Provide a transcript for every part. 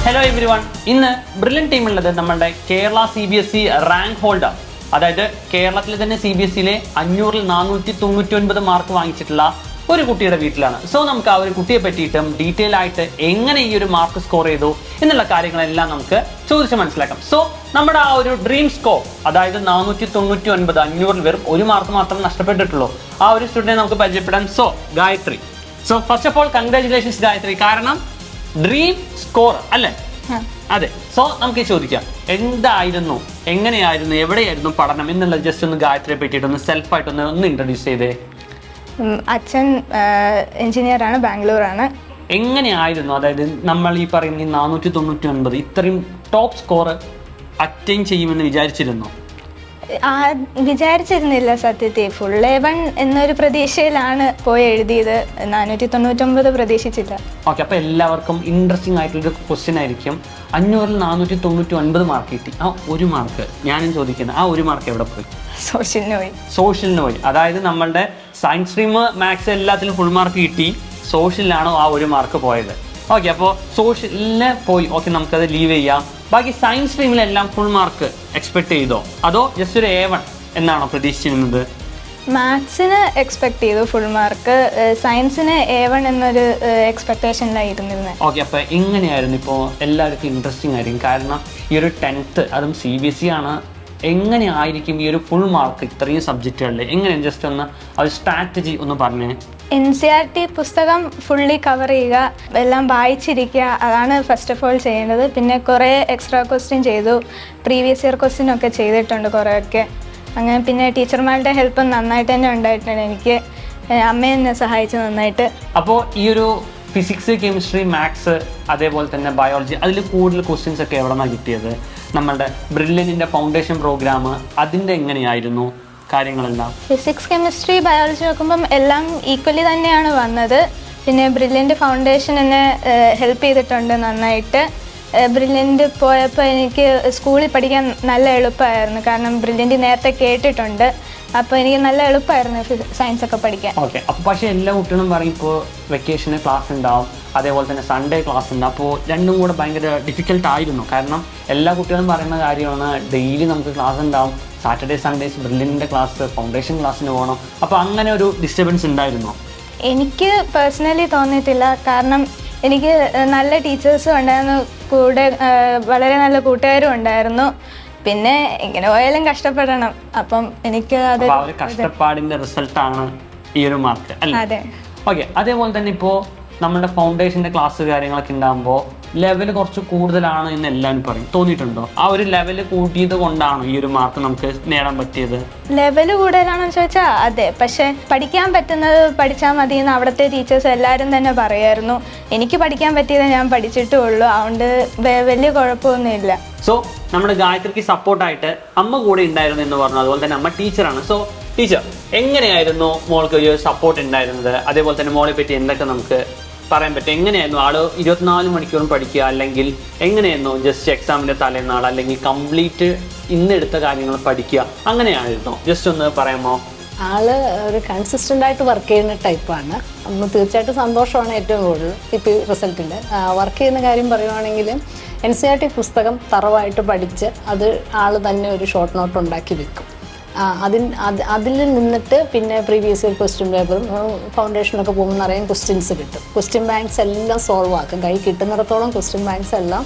Hello every one. ഇന്ന് brilliant ടീമുള്ളത് നമ്മുടെ Kerala CBSE rank holder, അതായത് കേരളത്തിലെ തന്നെ CBSEയിലെ 500-ൽ 499 മാർക്ക് വാങ്ങിച്ചിട്ടുള്ള ഒരു കുട്ടിയുടെ വീട്ടിലാണ്. സോ നമുക്ക് ആ ഒരു കുട്ടിയെ പറ്റിയിട്ടും ഡീറ്റെയിൽ ആയിട്ട് എങ്ങനെ ഈ ഒരു മാർക്ക് സ്കോർ ചെയ്തു എന്നുള്ള കാര്യങ്ങളെല്ലാം നമുക്ക് ചോദിച്ച് മനസ്സിലാക്കാം. സോ നമ്മുടെ ആ ഒരു ഡ്രീം സ്കോർ, അതായത് 499, 500-ൽ വെറും ഒരു മാർക്ക് മാത്രം നഷ്ടപ്പെട്ടിട്ടുള്ളൂ. ആ ഒരു സ്റ്റുഡന്റിനെ നമുക്ക് പരിചയപ്പെടാം. So Gayathri, so first of all congratulations Gayathri, കാരണം ഡ്രീം സ്കോർ അല്ലേ? അതെ. സോ നമുക്ക് ചോദിക്കാം, എന്തായിരുന്നു, എങ്ങനെയായിരുന്നു, എവിടെയായിരുന്നു പഠനം എന്നുള്ളത് ജസ്റ്റ് ഒന്ന് ഗായത്രിയെ പറ്റിയിട്ടൊന്ന് സെൽഫായിട്ടൊന്ന് ഇൻട്രൊഡ്യൂസ് ചെയ്തേ. അച്ഛൻ എഞ്ചിനീയറാണ്, ബാംഗ്ലൂരാണ്. എങ്ങനെയായിരുന്നു, അതായത് നമ്മൾ ഈ പറയുന്ന 499 ഇത്രയും ടോപ്പ് സ്കോർ അറ്റൈൻ ചെയ്യുമെന്ന് വിചാരിച്ചിരുന്നു? വിചാരിച്ചിരുന്നില്ല സത്യത്തിൽ. ഫുൾ A1 എന്നൊരു പ്രതീക്ഷയിലാണ് പോയി എഴുതിയത്. 499 പ്രതീക്ഷിച്ചില്ല. ഓക്കെ, അപ്പോൾ എല്ലാവർക്കും ഇൻട്രസ്റ്റിംഗ് ആയിട്ടുള്ളൊരു ക്വസ്റ്റ്യൻ ആയിരിക്കും. 500-ൽ 499 മാർക്ക് കിട്ടി. ആ ഒരു മാർക്ക് ഞാനും ചോദിക്കുന്നത്, ആ ഒരു മാർക്ക് എവിടെ പോയി? സോഷ്യലിന് പോയി. അതായത് നമ്മളുടെ സയൻസ് സ്ട്രീം, മാത്സ് എല്ലാത്തിലും ഫുൾ മാർക്ക് കിട്ടി, സോഷ്യലിലാണോ ആ ഒരു മാർക്ക് പോയത്? ഓക്കെ, അപ്പോൾ സോഷ്യലിന് പോയി. ഓക്കെ, നമുക്കത് ലീവ് ചെയ്യാം. ബാക്കി സയൻസ് സ്ട്രീമിലെല്ലാം ഫുൾ മാർക്ക് എക്സ്പെക്ട് ചെയ്തോ, അതോ ജസ്റ്റ് ഒരു A1 എന്നാണോ പ്രതീക്ഷിച്ചിരുന്നത്? മാത്സിന് എക്സ്പെക്ട് ചെയ്തു ഫുൾ മാർക്ക്, സയൻസിന് A1 എന്നൊരു എക്സ്പെക്ടേഷനിലായിരുന്നിരുന്നത്. ഓക്കെ, അപ്പോൾ എങ്ങനെയായിരുന്നു? ഇപ്പോൾ എല്ലാവർക്കും ഇൻട്രസ്റ്റിംഗ് ആയിരിക്കും, കാരണം ഈ ഒരു 10th അതും CBSE ആണ്. എങ്ങനെയായിരിക്കും ഈ ഒരു ഫുൾ മാർക്ക് ഇത്രയും സബ്ജക്റ്റുകളിൽ? എങ്ങനെയാണ് ജസ്റ്റ് ഒന്ന് ആ ഒരു സ്ട്രാറ്റജി ഒന്ന് പറഞ്ഞേ. NCERT പുസ്തകം ഫുള്ളി കവർ ചെയ്യുക, എല്ലാം വായിച്ചിരിക്കുക, അതാണ് ഫസ്റ്റ് ഓഫ് ഓൾ ചെയ്യേണ്ടത്. പിന്നെ കുറേ എക്സ്ട്രാ ക്വസ്റ്റ്യൻ ചെയ്തു, പ്രീവിയസ് ഇയർ ക്വസ്റ്റ്യൻ ഒക്കെ ചെയ്തിട്ടുണ്ട് കുറേയൊക്കെ. അങ്ങനെ പിന്നെ ടീച്ചർമാരുടെ ഹെൽപ്പ് നന്നായിട്ട് തന്നെ ഉണ്ടായിട്ടുണ്ട്. എനിക്ക് അമ്മ എന്നെ സഹായിച്ചു നന്നായിട്ട്. അപ്പോൾ ഈ ഒരു ഫിസിക്സ്, കെമിസ്ട്രി, മാത്സ്, അതേപോലെ തന്നെ ബയോളജി, അതിൽ കൂടുതൽ ക്വസ്റ്റ്യൻസ് ഒക്കെ എവിടെ നിന്നാണ് കിട്ടിയത്? നമ്മളുടെ ബ്രില്യൻറ്റിൻ്റെ ഫൗണ്ടേഷൻ പ്രോഗ്രാം, അതിൻ്റെ എങ്ങനെയായിരുന്നു കാര്യങ്ങളെല്ലാം? ഫിസിക്സ്, കെമിസ്ട്രി, ബയോളജി നോക്കുമ്പം എല്ലാം ഈക്വലി തന്നെയാണ് വന്നത്. പിന്നെ ബ്രില്യൻറ്റ് ഫൗണ്ടേഷൻ എന്നെ ഹെൽപ്പ് ചെയ്തിട്ടുണ്ട് നന്നായിട്ട്. ബ്രില്യൻറ്റ് പോയപ്പോൾ എനിക്ക് സ്കൂളിൽ പഠിക്കാൻ നല്ല എളുപ്പമായിരുന്നു, കാരണം ബ്രില്യൻറ്റ് നേരത്തെ കേട്ടിട്ടുണ്ട്. അപ്പോൾ എനിക്ക് നല്ല എളുപ്പമായിരുന്നു സയൻസ് ഒക്കെ പഠിക്കാൻ. ഓക്കെ, അപ്പോൾ പക്ഷേ എല്ലാ കുട്ടികളും പറയും ഇപ്പോൾ വെക്കേഷന് ക്ലാസ് ഉണ്ടാവും, അതേപോലെ തന്നെ സൺഡേ ക്ലാസ് ഉണ്ട്. അപ്പോൾ രണ്ടും കൂടെ ഭയങ്കര ഡിഫിക്കൽട്ട് ആയിരുന്നു, കാരണം എല്ലാ കുട്ടികളും പറയുന്ന കാര്യമാണ് ഡെയിലി നമുക്ക് ക്ലാസ് ഉണ്ടാവും, സാറ്റർഡേ സൺഡേസ് ബ്രില്യൻറ്റിൻ്റെ ക്ലാസ്, ഫൗണ്ടേഷൻ ക്ലാസ്സിന് പോകണം. അപ്പോൾ അങ്ങനെ ഒരു ഡിസ്റ്റർബൻസ് ഉണ്ടായിരുന്നോ? എനിക്ക് പേഴ്സണലി തോന്നിയിട്ടില്ല, കാരണം എനിക്ക് നല്ല ടീച്ചേഴ്സും ഉണ്ടായിരുന്നു, കൂടെ വളരെ നല്ല കൂട്ടുകാരും ഉണ്ടായിരുന്നു. പിന്നെ ഇങ്ങനെ പോയാലും കഷ്ടപ്പെടണം, അപ്പം എനിക്ക് അത് കഷ്ടപ്പാടിന്റെ റിസൾട്ടാണ് ഈ ഒരു മാർക്ക് അല്ലേ? അതെ. ഓക്കെ, അതേപോലെ തന്നെ ഇപ്പോൾ നമ്മുടെ ഫൗണ്ടേഷന്റെ ക്ലാസ് കാര്യങ്ങളൊക്കെ ഉണ്ടാകുമ്പോൾ ലെവൽ കുറച്ച് കൂടുതലാണ് എന്ന് എല്ലാവരും പറയും. തോന്നിയിട്ടുണ്ടോ? ആ ഒരു ലെവൽ കൂട്ടിയത് കൊണ്ടാണോ ഈ ഒരു മാർക്ക് നമുക്ക് നേടാൻ പറ്റിയത്? ലെവൽ കൂടുതലാണെന്ന് ചോദിച്ചാൽ അതെ, പക്ഷെ പഠിക്കാൻ പറ്റുന്നത് പഠിച്ചാൽ മതി എന്ന് അവിടുത്തെ ടീച്ചേഴ്സ് എല്ലാവരും തന്നെ പറയായിരുന്നു. എനിക്ക് പഠിക്കാൻ പറ്റിയത് ഞാൻ പഠിച്ചിട്ടുള്ളൂ, അതുകൊണ്ട് വലിയ കുഴപ്പമൊന്നുമില്ല. സോ നമ്മുടെ ഗായത്രിക്ക് സപ്പോർട്ടായിട്ട് അമ്മ കൂടെ ഉണ്ടായിരുന്നു എന്ന് പറഞ്ഞു, അതുപോലെ തന്നെ അമ്മ ടീച്ചറാണ്. സോ ടീച്ചർ, എങ്ങനെയായിരുന്നു മോൾക്ക് ഒരു സപ്പോർട്ട് ഉണ്ടായിരുന്നത്? അതേപോലെ തന്നെ മോളെ പറ്റി എന്തൊക്കെ നമുക്ക് പറയാൻ പറ്റും? എങ്ങനെയായിരുന്നു ആള് 24 മണിക്കൂറും പഠിക്കുക, അല്ലെങ്കിൽ എങ്ങനെയായിരുന്നു ജസ്റ്റ് എക്സാമിന്റെ തലേന്നാൾ, അല്ലെങ്കിൽ കംപ്ലീറ്റ് ഇന്നെടുത്ത കാര്യങ്ങൾ പഠിക്കുക, അങ്ങനെയായിരുന്നു? ജസ്റ്റ് ഒന്ന് പറയാമോ? ആള് ഒരു കൺസിസ്റ്റൻ്റ് ആയിട്ട് വർക്ക് ചെയ്യുന്ന ടൈപ്പാണ്. നമ്മൾ തീർച്ചയായിട്ടും സന്തോഷമാണ് ഏറ്റവും കൂടുതൽ ഇപ്പോൾ ഈ റിസൾട്ടിൽ. വർക്ക് ചെയ്യുന്ന കാര്യം പറയുവാണെങ്കിൽ NCERT പുസ്തകം തറവായിട്ട് പഠിച്ച് അത് ആൾ തന്നെ ഒരു ഷോർട്ട് നോട്ട് ഉണ്ടാക്കി വെക്കും. അതിൽ നിന്നിട്ട് പിന്നെ പ്രീവിയസ് ഇയർ ക്വസ്റ്റ്യൻ പേപ്പറും ഫൗണ്ടേഷനൊക്കെ പോകുമ്പോൾ നിറയെ ക്വസ്റ്റ്യൻസ് കിട്ടും. ക്വസ്റ്റ്യൻ ബാങ്ക്സ് എല്ലാം സോൾവ് ആക്കും, കൈ കിട്ടുന്നിടത്തോളം ക്വസ്റ്റ്യൻ ബാങ്ക്സ് എല്ലാം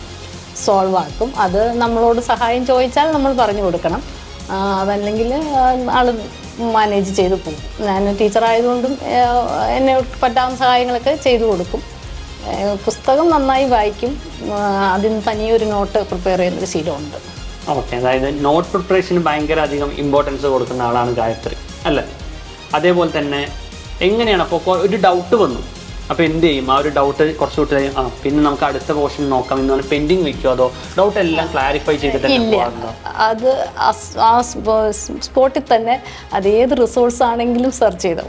സോൾവ് ആക്കും. അത് നമ്മളോട് സഹായം ചോദിച്ചാൽ നമ്മൾ പറഞ്ഞു കൊടുക്കണം, അതല്ലെങ്കിൽ ആൾ മാനേജ് ചെയ്ത് പോകും. ഞാൻ ടീച്ചറായതുകൊണ്ടും എന്നെ പറ്റാവുന്ന സഹായങ്ങളൊക്കെ ചെയ്തു കൊടുക്കും. പുസ്തകം നന്നായി വായിക്കും, അതിന് തനിയൊരു നോട്ട് പ്രിപ്പയർ ചെയ്യുന്നൊരു ശീലമുണ്ട്. ഓക്കെ, അതായത് നോട്ട് പ്രിപ്പറേഷന് ഭയങ്കര അധികം ഇമ്പോർട്ടൻസ് കൊടുക്കുന്ന ആളാണ് ഗായത്രി അല്ലേ? അതേപോലെ തന്നെ എങ്ങനെയാണ് അപ്പോൾ ഒരു ഡൗട്ട് വന്നു, അപ്പോൾ എന്ത് ചെയ്യും? ആ ഒരു ഡൗട്ട് കുറച്ചുകൂട്ടി പിന്നെ നമുക്ക് അടുത്ത പോർഷൻ നോക്കാം എന്ന് പറഞ്ഞാൽ പെൻഡിങ് വെക്കുമോ, അതോ ഡൗട്ട് എല്ലാം ക്ലാരിഫൈ ചെയ്തിട്ട്? അത് ആ സ്പോട്ടിൽ തന്നെ അത് ഏത് റിസോഴ്സ് ആണെങ്കിലും സെർച്ച് ചെയ്ത്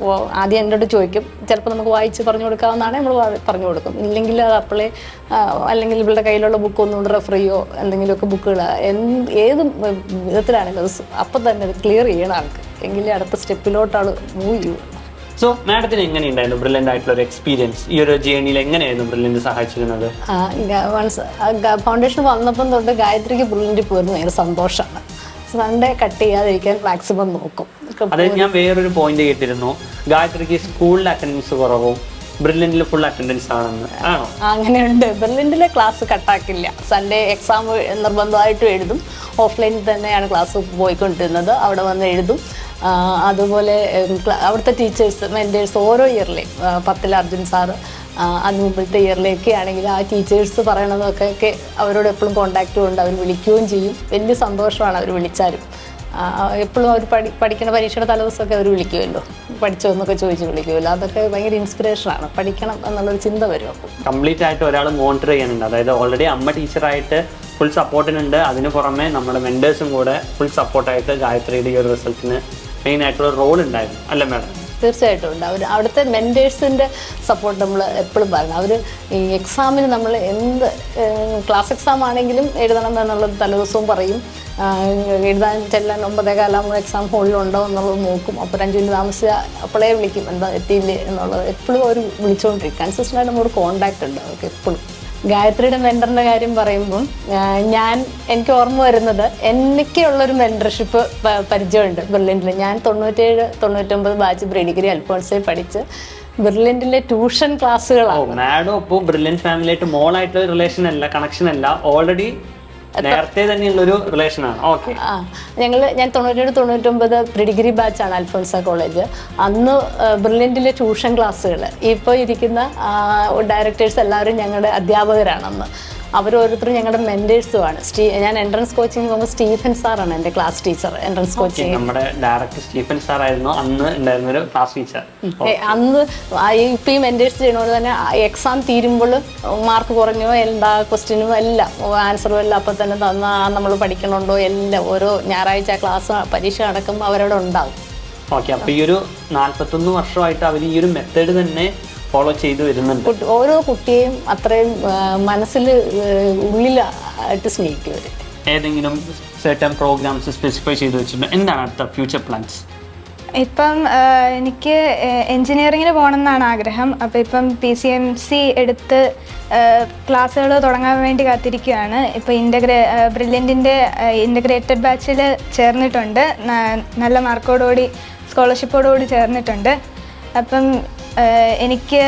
ആദ്യം എന്നോട് ചോദിക്കും. ചിലപ്പോൾ നമുക്ക് വായിച്ച് പറഞ്ഞു കൊടുക്കാവുന്നതാണ്, നമ്മൾ പറഞ്ഞു കൊടുക്കും. ഇല്ലെങ്കിൽ അത് അപ്പോഴേ അല്ലെങ്കിൽ ഇവളുടെ കയ്യിലുള്ള ബുക്ക് ഒന്നുകൊണ്ട് റെഫർ ചെയ്യോ, എന്തെങ്കിലുമൊക്കെ ബുക്കുകൾ ഏത് വിധത്തിലാണെങ്കിലും അത് അപ്പം തന്നെ അത് ക്ലിയർ ചെയ്യണം ആൾക്ക്, എങ്കിലേ അടുത്ത സ്റ്റെപ്പിലോട്ടാൾ മൂവ് ചെയ്യൂ. സോ മാഡത്തിന് എങ്ങനെയുണ്ടായിരുന്നു ബ്രില്യൻ്റ് ആയിട്ടുള്ള ഒരു എക്സ്പീരിയൻസ്? ഈ ഒരു ജേർണിയിൽ എങ്ങനെയായിരുന്നു ബ്രില്യൻ്റ് സഹായിച്ചിരുന്നത്? ഫൗണ്ടേഷൻ വന്നപ്പം തൊട്ട് ഗായത്രിക്ക് ബ്രില്യൻ്റ് പോയിരുന്നു ഭയങ്കര സന്തോഷമാണ്. സൺഡേ കട്ട് ചെയ്യാതിരിക്കാൻ മാക്സിമം നോക്കും. അതായത് ഞാൻ വേറൊരു പോയിന്റ് കേട്ടിരുന്നു, ഗായത്രിക്ക് സ്കൂളിൽ അറ്റൻഡൻസ് കുറവും ബ്രില്യൻ്റിൽ ഫുൾ അറ്റൻഡൻസ് ആണെന്ന്. ആണോ? അങ്ങനെയുണ്ട്. ബ്രില്യൻ്റിലെ ക്ലാസ് കട്ടാക്കില്ല. സൺഡേ എക്സാം നിർബന്ധമായിട്ടും എഴുതും. ഓഫ്ലൈനിൽ തന്നെയാണ് ക്ലാസ് പോയിക്കൊണ്ടിരുന്നത്. അവിടെ വന്ന് എഴുതും. അതുപോലെ അവിടുത്തെ ടീച്ചേഴ്സ് മെൻറ്റേഴ്സ് ഓരോ ഇയറിലെയും 10ൽ അർജുൻ സാറ്, അതിന് മുമ്പത്തെ ഇയറിലേക്ക് ആണെങ്കിൽ ആ ടീച്ചേഴ്സ് പറയണതൊക്കെ അവരോട് എപ്പോഴും കോണ്ടാക്റ്റും ഉണ്ട്. അവർ വിളിക്കുകയും ചെയ്യും. വലിയ സന്തോഷമാണ് അവർ വിളിച്ചാലും. എപ്പോഴും അവർ പഠിക്കുന്ന പരീക്ഷയുടെ തലേദിവസമൊക്കെ അവർ വിളിക്കുമല്ലോ, പഠിച്ചോ എന്നൊക്കെ ചോദിച്ച് വിളിക്കുമല്ലോ. അതൊക്കെ ഭയങ്കര ഇൻസ്പിറേഷനാണ്. പഠിക്കണം എന്നുള്ളൊരു ചിന്ത വരും. അപ്പോൾ കംപ്ലീറ്റ് ആയിട്ട് ഒരാൾ മോണിറ്റർ ചെയ്യാനുണ്ട്. അതായത് ഓൾറെഡി അമ്മ ടീച്ചറായിട്ട് ഫുൾ സപ്പോർട്ടിനുണ്ട്. അതിന് പുറമെ നമ്മുടെ മെൻറ്റേഴ്സും കൂടെ ഫുൾ സപ്പോർട്ടായിട്ട് ഗായത്രിയുടെ ഈ ഒരു റിസൾട്ടിന് മെയിൻ ആയിട്ടുള്ള റോൾ ഉണ്ടായിരുന്നു അല്ലേ മാഡം? തീർച്ചയായിട്ടും ഉണ്ട്. അവിടുത്തെ മെൻറ്റേഴ്സിൻ്റെ സപ്പോർട്ട് നമ്മൾ എപ്പോഴും പറയണം. അവർ ഈ എക്സാമിന് നമ്മൾ എന്ത് ക്ലാസ് എക്സാം ആണെങ്കിലും എഴുതണം എന്നുള്ളത് തലേദിവസവും പറയും. എഴുതാൻ ചെല്ലാൻ 9:15 എക്സാം ഹോളിലുണ്ടോ എന്നുള്ളത് നോക്കും. അപ്പോൾ 5 മിനിറ്റ് താമസിച്ച അപ്പോഴേ വിളിക്കും, എന്താ എത്തിയില്ലേ എന്നുള്ളത് എപ്പോഴും അവർ വിളിച്ചുകൊണ്ടിരിക്കും. കൺസിസ്റ്റൻ്റായിട്ട് നമ്മളൊരു കോണ്ടാക്റ്റ് ഉണ്ട് അവർക്ക് എപ്പോഴും. ഗായത്രിയുടെ മെൻറ്ററിൻ്റെ കാര്യം പറയുമ്പം എനിക്ക് ഓർമ്മ വരുന്നത്, എനിക്കുള്ളൊരു മെൻറ്റർഷിപ്പ് പരിചയമുണ്ട് ബ്രില്യൻ്റിൽ. ഞാൻ 97-99 ബാച്ച് പ്രീ ഡിഗ്രി അൽഫോൺസയിൽ പഠിച്ച് ബ്രില്യൻ്റിലെ ട്യൂഷൻ ക്ലാസ്സുകളാണ്. മാഡം ഇപ്പോൾ ബ്രില്യൻ്റ് ഫാമിലിയായിട്ട് മോളായിട്ടുള്ള റിലേഷൻ അല്ല, കണക്ഷൻ അല്ല, ഓൾറെഡി നേരത്തെ തന്നെയുള്ളൊരു റിലേഷനാണ്. ഓക്കെ. ഞാൻ 97-99 പ്രീ ഡിഗ്രി ബാച്ചാണ് അൽഫോൺസ കോളേജ്. അന്ന് ബ്രില്യൻ്റിലെ ട്യൂഷൻ ക്ലാസ്സുകൾ, ഇപ്പോൾ ഇരിക്കുന്ന ഡയറക്ടേഴ്സ് എല്ലാവരും ഞങ്ങളുടെ അധ്യാപകരാണ്. അന്ന് അവരോരോരുത്തരും ഞങ്ങളുടെ മെൻറ്റേഴ്സുമാണ്. ഞാൻ എൻട്രൻസ് കോച്ചിങ് പോകുമ്പോൾ സ്റ്റീഫൻ സാറാണ് എൻ്റെ ക്ലാസ് ടീച്ചർ. എൻട്രൻസ് കോച്ചിങ് നമ്മുടെ ഡയറക്ടർ സ്റ്റീഫൻ സാർ ആയിരുന്നു അന്ന് ഉണ്ടായിരുന്നൊരു ക്ലാസ് ടീച്ചർ. അന്ന് ഇപ്പോൾ ഈ മെൻറ്റേഴ്സ് ചെയ്യണ പോലെ തന്നെ എക്സാം തീരുമ്പോൾ മാർക്ക് കുറഞ്ഞോ എന്താ ക്വസ്റ്റ്യനും എല്ലാം ആൻസറും എല്ലാം അപ്പം തന്നെ നമ്മൾ പഠിക്കണുണ്ടോ എല്ലാം ഓരോ ഞായറാഴ്ച ക്ലാസ് പരീക്ഷ നടക്കുമ്പോൾ അവരവിടെ ഉണ്ടാകും. ഓക്കെ. അപ്പോൾ ഈ ഒരു 41 വർഷമായിട്ട് അവർ ഈ ഒരു മെത്തേഡ് തന്നെ ഫോളോ ചെയ്തു വരുന്നുണ്ട്. ഓരോ കുട്ടിയെയും അത്രയും മനസ്സിൽ ഉള്ളിലായിട്ട് സ്നേഹിക്കും അവർ. ഏതെങ്കിലും സെർട്ടൺ പ്രോഗ്രാംസ് സ്പെസിഫൈ ചെയ്ത് വെച്ചിട്ടുണ്ട്? എന്താണ് അടുത്ത ഫ്യൂച്ചർ പ്ലാൻസ്? ഇപ്പം എനിക്ക് എൻജിനീയറിങ്ങിന് പോകണം എന്നാണ് ആഗ്രഹം. അപ്പോൾ ഇപ്പം PCMC എടുത്ത് ക്ലാസ്സുകൾ തുടങ്ങാൻ വേണ്ടി കാത്തിരിക്കുകയാണ്. ഇപ്പോൾ ബ്രില്യൻറ്റിൻ്റെ ഇൻ്റഗ്രേറ്റഡ് ബാച്ചിൽ ചേർന്നിട്ടുണ്ട്. നല്ല മാർക്കോടുകൂടി സ്കോളർഷിപ്പോടുകൂടി ചേർന്നിട്ടുണ്ട്. അപ്പം എനിക്ക്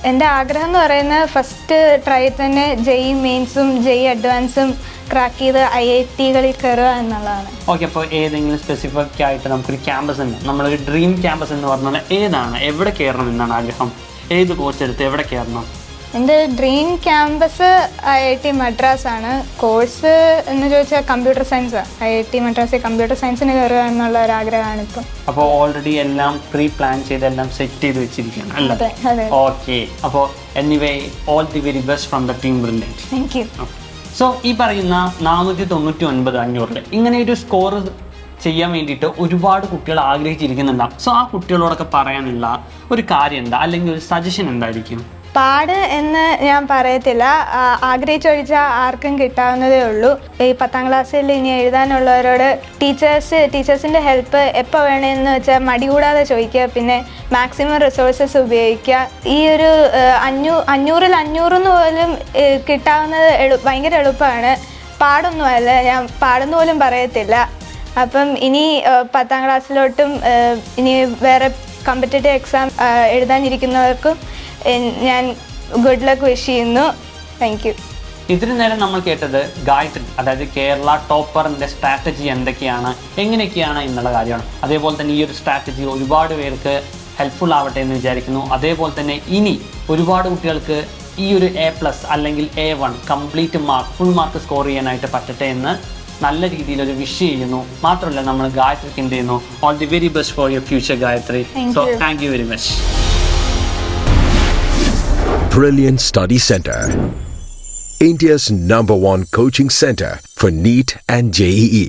എൻ്റെ ആഗ്രഹം എന്ന് പറയുന്നത് ഫസ്റ്റ് ട്രൈ തന്നെ JEE മെയിൻസും JEE അഡ്വാൻസും ക്രാക്ക് ചെയ്ത് IIT-കളിൽ കയറുക എന്നുള്ളതാണ്. ഓക്കെ. അപ്പോൾ ഏതെങ്കിലും സ്പെസിഫിക് ആയിട്ട് നമുക്കൊരു ക്യാമ്പസ് ഉണ്ട്, നമ്മളൊരു ഡ്രീം ക്യാമ്പസ് എന്ന് പറഞ്ഞാൽ ഏതാണ്? എവിടെ കയറണം എന്നാണ് ആഗ്രഹം? ഏത് കോഴ്സ് എടുത്ത് എവിടെ കയറണം? എൻ്റെ ഡ്രീം ക്യാമ്പസ് IIT മദ്രാസ് ആണ്. കോഴ്സ് എന്ന് ചോദിച്ചാൽ കമ്പ്യൂട്ടർ സയൻസാണ്. IIT മദ്രാസിൽ കമ്പ്യൂട്ടർ സയൻസിന് കയറുക എന്നുള്ള ഒരു ആഗ്രഹമാണ് ഇപ്പം. അപ്പോൾ ഓൾറെഡി എല്ലാം പ്രീ പ്ലാൻ ചെയ്ത് എല്ലാം സെറ്റ് ചെയ്ത് വെച്ചിരിക്കുകയാണ് അല്ലേ? ഓക്കെ. അപ്പോൾ anyway all the very best from the team brilliant. Thank you. So ഈ പറയുന്ന 499 ഇങ്ങനെ ഒരു സ്കോർ ചെയ്യാൻ വേണ്ടിയിട്ട് ഒരുപാട് കുട്ടികൾ ആഗ്രഹിച്ചിരിക്കുന്നുണ്ടാവും. സോ ആ കുട്ടികളോടൊക്കെ പറയാനുള്ള ഒരു കാര്യം എന്താ, അല്ലെങ്കിൽ ഒരു സജഷൻ എന്തായിരിക്കും? പാട് എന്ന് ഞാൻ പറയത്തില്ല. ആഗ്രഹിച്ചൊഴിച്ചാൽ ആർക്കും കിട്ടാവുന്നതേ ഉള്ളൂ. ഈ 10ാം ക്ലാസ്സിൽ ഇനി എഴുതാനുള്ളവരോട് ടീച്ചേഴ്സിൻ്റെ ഹെൽപ്പ് എപ്പോൾ വേണമെന്ന് വെച്ചാൽ മടി കൂടാതെ ചോദിക്കുക. പിന്നെ മാക്സിമം റിസോഴ്സസ് ഉപയോഗിക്കുക. ഈ ഒരു 500 പോലും കിട്ടാവുന്നത് ഭയങ്കര എളുപ്പമാണ്. പാടൊന്നുമല്ല, ഞാൻ പാടുന്ന പോലും പറയത്തില്ല. അപ്പം ഇനി 10ാം ക്ലാസ്സിലോട്ടും ഇനി വേറെ കോമ്പറ്റേറ്റീവ് എക്സാം എഴുതാനിരിക്കുന്നവർക്കും ഞാൻ ഗുഡ് ലക്ക് വിഷ് ചെയ്യുന്നു. Thank you. ഇതിനു നേരം നമ്മൾ കേട്ടത് ഗായത്രി, അതായത് കേരള ടോപ്പറിൻ്റെ സ്ട്രാറ്റജി എന്തൊക്കെയാണ്, എങ്ങനെയൊക്കെയാണ് എന്നുള്ള കാര്യമാണ്. അതേപോലെ തന്നെ ഈ ഒരു സ്ട്രാറ്റജി ഒരുപാട് പേർക്ക് ഹെൽപ്ഫുൾ ആവട്ടെ എന്ന് വിചാരിക്കുന്നു. അതേപോലെ തന്നെ ഇനി ഒരുപാട് കുട്ടികൾക്ക് ഈ ഒരു A+ അല്ലെങ്കിൽ A1 complete mark full mark score ചെയ്യാനായിട്ട് പറ്റട്ടെ എന്ന് നല്ല രീതിയിൽ ഒരു വിഷ് ചെയ്യുന്നു. മാത്രമല്ല നമ്മൾ ഗായത്രിക്ക് എന്ത് ചെയ്യുന്നു, all the very best for your future Gayathri. So thank you very much. Brilliant Study Center, India's #1 coaching center for NEET and JEE.